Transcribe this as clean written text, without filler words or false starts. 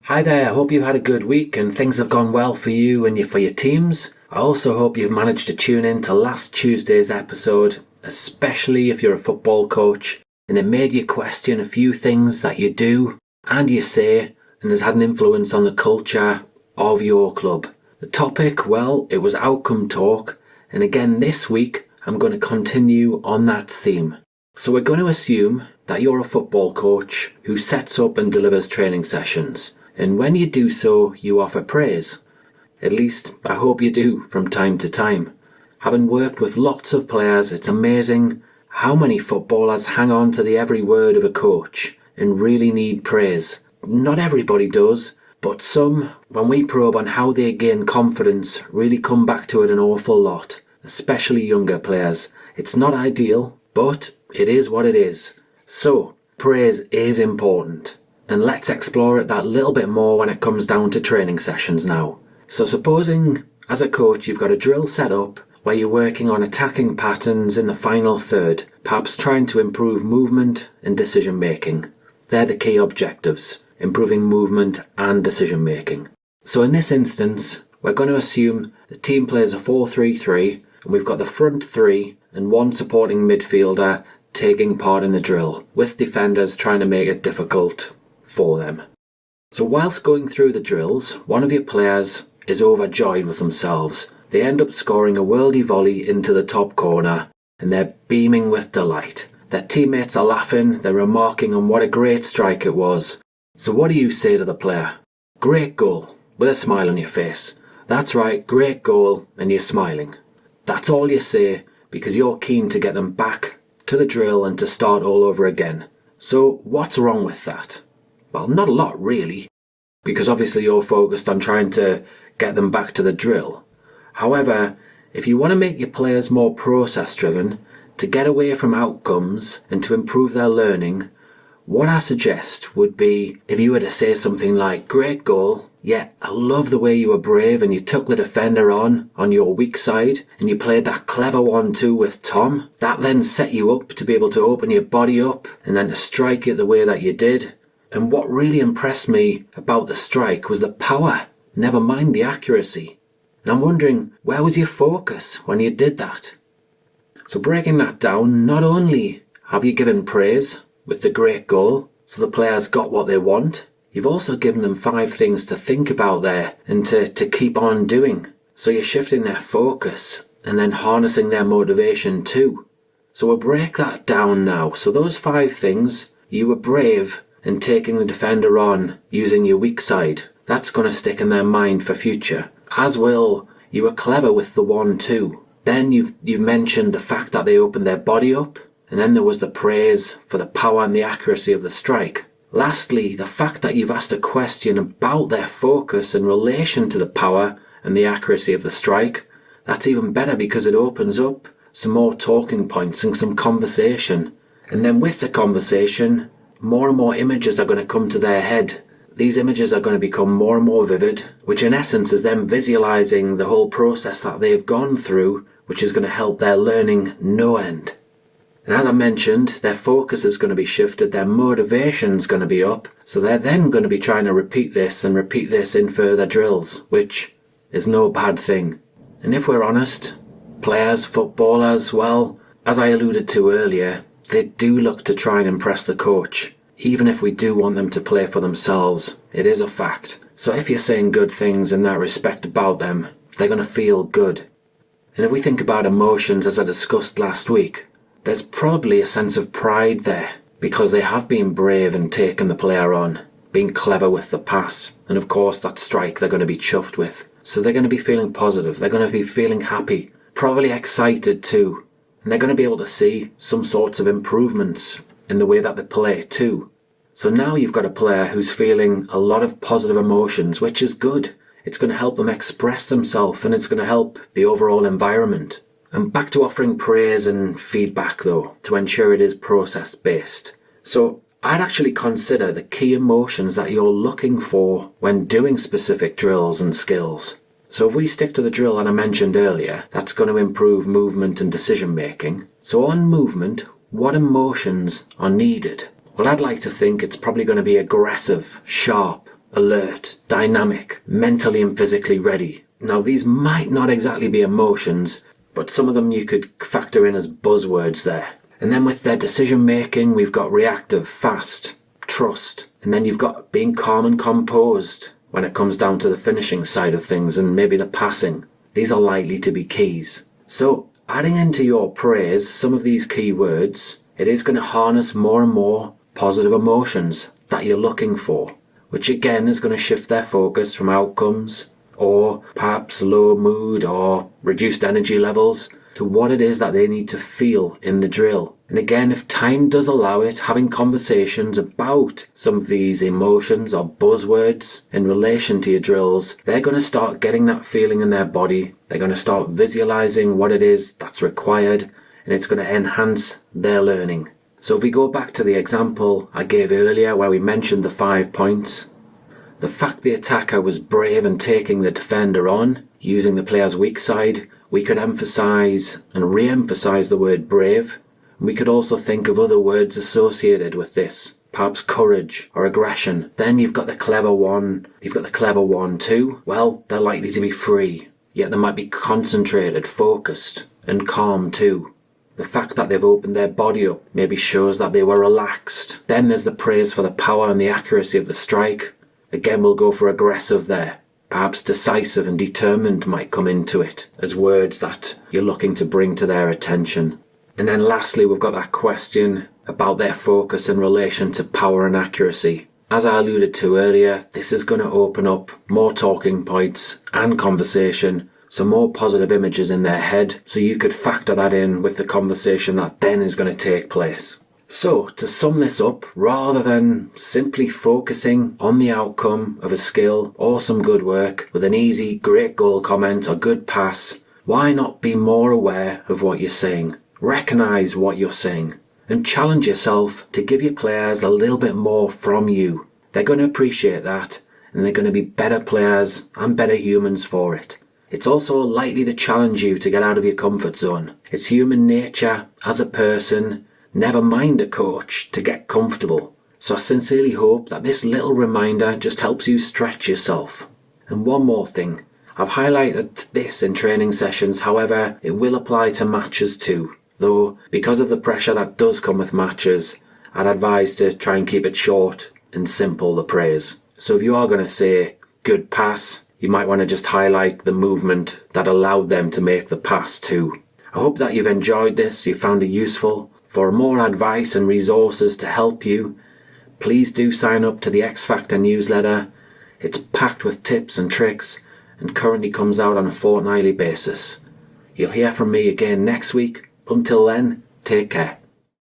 Hi there, I hope you've had a good week and things have gone well for you and for your teams. I also hope you've managed to tune in to last Tuesday's episode, especially if you're a football coach, and it made you question a few things that you do and you say and has had an influence on the culture of your club. The topic, well, it was outcome talk, and again this week I'm going to continue on that theme. So we're going to assume that you're a football coach who sets up and delivers training sessions. And when you do so, you offer praise. At least, I hope you do from time to time. Having worked with lots of players, it's amazing how many footballers hang on to the every word of a coach and really need praise. Not everybody does, but some, when we probe on how they gain confidence, really come back to it an awful lot, especially younger players. It's not ideal, but it is what it is. So, praise is important. And let's explore it that little bit more when it comes down to training sessions now. So supposing, as a coach, you've got a drill set up where you're working on attacking patterns in the final third, perhaps trying to improve movement and decision making. They're the key objectives, improving movement and decision making. So in this instance, we're going to assume the team plays a 4-3-3 and we've got the front three and one supporting midfielder taking part in the drill, with defenders trying to make it difficult for them. So whilst going through the drills, one of your players is overjoyed with themselves. They end up scoring a worldie volley into the top corner and they're beaming with delight. Their teammates are laughing, they're remarking on what a great strike it was. So what do you say to the player? Great goal, with a smile on your face. That's right, great goal, and you're smiling. That's all you say because you're keen to get them back to the drill and to start all over again. So what's wrong with that? Well, not a lot really, because obviously you're focused on trying to get them back to the drill. However, if you want to make your players more process driven, to get away from outcomes and to improve their learning, what I suggest would be if you were to say something like, great goal, yeah, I love the way you were brave and you took the defender on your weak side and you played that clever 1-2 with Tom. That then set you up to be able to open your body up and then to strike it the way that you did. And what really impressed me about the strike was the power, never mind the accuracy. And I'm wondering, where was your focus when you did that? So breaking that down, not only have you given praise with the great goal, so the players got what they want, you've also given them 5 things to think about there and to keep on doing. So you're shifting their focus and then harnessing their motivation too. So we'll break that down now. So those 5 things, you were brave and taking the defender on using your weak side. That's going to stick in their mind for future. As will, you were clever with the 1-2. Then you've mentioned the fact that they opened their body up, and then there was the praise for the power and the accuracy of the strike. Lastly, the fact that you've asked a question about their focus in relation to the power and the accuracy of the strike. That's even better because it opens up some more talking points and some conversation. And then with the conversation, more and more images are going to come to their head. These images are going to become more and more vivid, which in essence is them visualizing the whole process that they've gone through, which is going to help their learning no end. And as I mentioned, their focus is going to be shifted, their motivation's going to be up, so they're then going to be trying to repeat this in further drills, which is no bad thing. And if we're honest, players, footballers, well, as I alluded to earlier, they do look to try and impress the coach. Even if we do want them to play for themselves, it is a fact. So if you're saying good things in that respect about them, they're going to feel good. And if we think about emotions as I discussed last week, there's probably a sense of pride there because they have been brave and taken the player on, being clever with the pass. And of course that strike they're going to be chuffed with. So they're going to be feeling positive, they're going to be feeling happy, probably excited too. And they're going to be able to see some sorts of improvements in the way that they play too. So now you've got a player who's feeling a lot of positive emotions, which is good. It's going to help them express themselves and it's going to help the overall environment. And back to offering praise and feedback though, to ensure it is process based. So I'd actually consider the key emotions that you're looking for when doing specific drills and skills. So if we stick to the drill that I mentioned earlier, that's going to improve movement and decision making. So on movement, what emotions are needed? Well, I'd like to think it's probably going to be aggressive, sharp, alert, dynamic, mentally and physically ready. Now, these might not exactly be emotions, but some of them you could factor in as buzzwords there. And then with their decision making, we've got reactive, fast, trust. And then you've got being calm and composed when it comes down to the finishing side of things and maybe the passing. These are likely to be keys. So, adding into your praise some of these key words, it is going to harness more and more positive emotions that you're looking for, which again is going to shift their focus from outcomes or perhaps low mood or reduced energy levels to what it is that they need to feel in the drill. And again, if time does allow it, having conversations about some of these emotions or buzzwords in relation to your drills, they're going to start getting that feeling in their body. They're going to start visualizing what it is that's required, and it's going to enhance their learning. So if we go back to the example I gave earlier where we mentioned the 5 points, the fact the attacker was brave in taking the defender on, using the player's weak side, we could emphasise and re-emphasise the word brave. We could also think of other words associated with this, perhaps courage or aggression. Then you've got the clever one too. Well, they're likely to be free, yet they might be concentrated, focused and calm too. The fact that they've opened their body up maybe shows that they were relaxed. Then there's the praise for the power and the accuracy of the strike. Again, we'll go for aggressive there. Perhaps decisive and determined might come into it as words that you're looking to bring to their attention. And then lastly, we've got that question about their focus in relation to power and accuracy. As I alluded to earlier, this is going to open up more talking points and conversation, so more positive images in their head, so you could factor that in with the conversation that then is going to take place. So, to sum this up, rather than simply focusing on the outcome of a skill or some good work with an easy, great goal comment or good pass, why not be more aware of what you're saying? Recognise what you're saying and challenge yourself to give your players a little bit more from you. They're going to appreciate that, and they're going to be better players and better humans for it. It's also likely to challenge you to get out of your comfort zone. It's human nature as a person, never mind a coach, to get comfortable. So I sincerely hope that this little reminder just helps you stretch yourself. And one more thing, I've highlighted this in training sessions, however, it will apply to matches too. Though, because of the pressure that does come with matches, I'd advise to try and keep it short and simple, the praise. So if you are going to say, good pass, you might want to just highlight the movement that allowed them to make the pass too. I hope that you've enjoyed this, you found it useful. For more advice and resources to help you, please do sign up to the X Factor newsletter. It's packed with tips and tricks and currently comes out on a fortnightly basis. You'll hear from me again next week. Until then, take care.